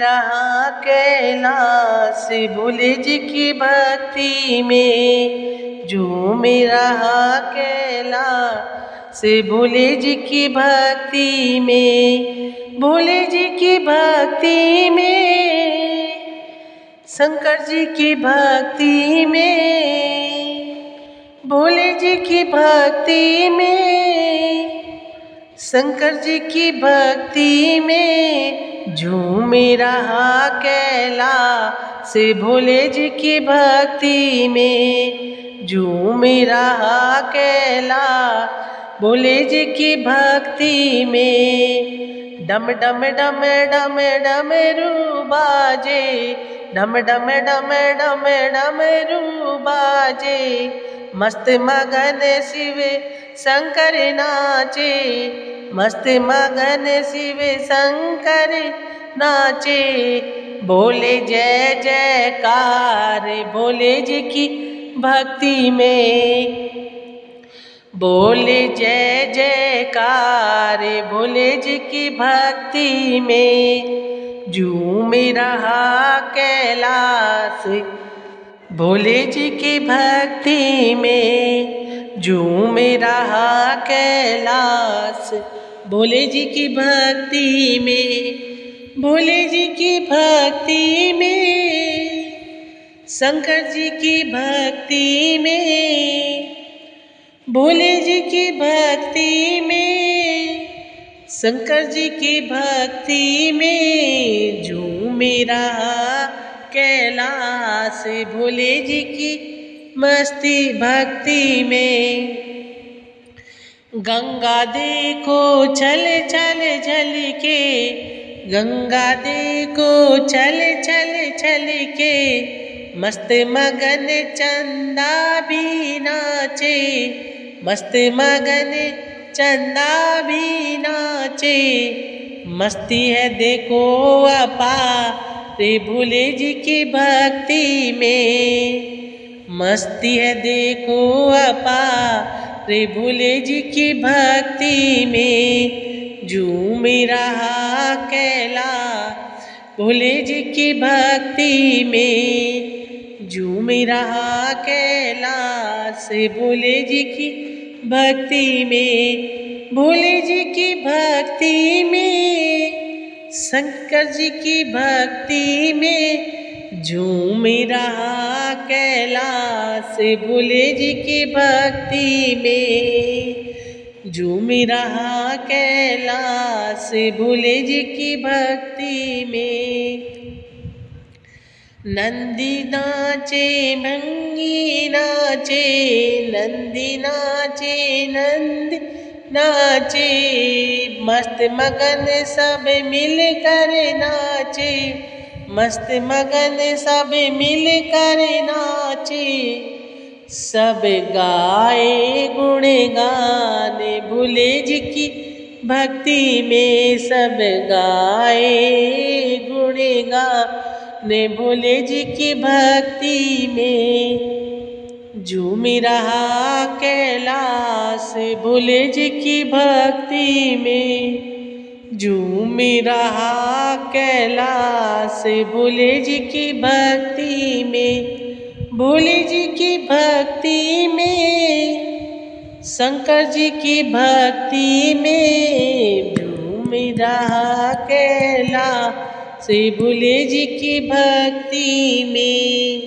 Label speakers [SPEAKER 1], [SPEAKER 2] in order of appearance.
[SPEAKER 1] रहा कैलाश भोले जी की भक्ति में, झूम रहा कैलाश भोले जी की भक्ति में, भोले जी की भक्ति में, शंकर जी की भक्ति में, भोले जी की भक्ति में, शंकर जी की भक्ति में, झूम रहा कैलाश भोले जी की भक्ति में, झूम रहा कैलाश भोले जी की भक्ति में। डम डम डम डम डमरू बाजे, डम डम डम डम डमरू बाजे, मस्त मगन शिव शंकर नाचे, मस्त मगन शिव शंकर नाचे, बोले जय जयकार भोले जी की भक्ति में, बोले जय जयकार भोले जी की भक्ति में, झूम रहा कैलाश भोले जी की भक्ति में, झूम रहा कैलाश भोले जी की भक्ति में, भोले जी की भक्ति में, शंकर जी की भक्ति में, भोले जी की भक्ति में, शंकर जी की भक्ति में, झूम रहा कैलाश भोले जी की मस्ती भक्ति में। गंगा देखो चल चल चल के, गंगा देखो चल चल चल के, मस्त मगन चंदा भी नाचे, मस्त मगन चंदा भी नाचे, मस्ती है देखो अपार भोले जी की भक्ति में, मस्ती है देखो अपार भोले जी की भक्ति में, झूम रहा कैलाश भोले जी की भक्ति में, झूम रहा कैलाश भोले जी की भक्ति में, भोले जी की भक्ति में, शंकर जी की भक्ति में, झूम रहा कैलाश भोले जी की भक्ति में, झूम रहा कैलाश भोले जी की भक्ति में। नंदी नाचे भंगी नाचे, नंदी नाचे नंदी नाचे, मस्त मगन सब मिल कर नाचे, मस्त मगन सब मिल कर नाचे, सब गाए गुण गान भोले जी की भक्ति में, सब गाए गुण गान भोले जी की भक्ति में, झूम रहा कैलाश भोले जी की भक्ति में, झूम रहा कैलाश भोले जी की भक्ति में, भोले जी की भक्ति में, शंकर जी की भक्ति में, झूम रहा कैलाश भोले जी की भक्ति में।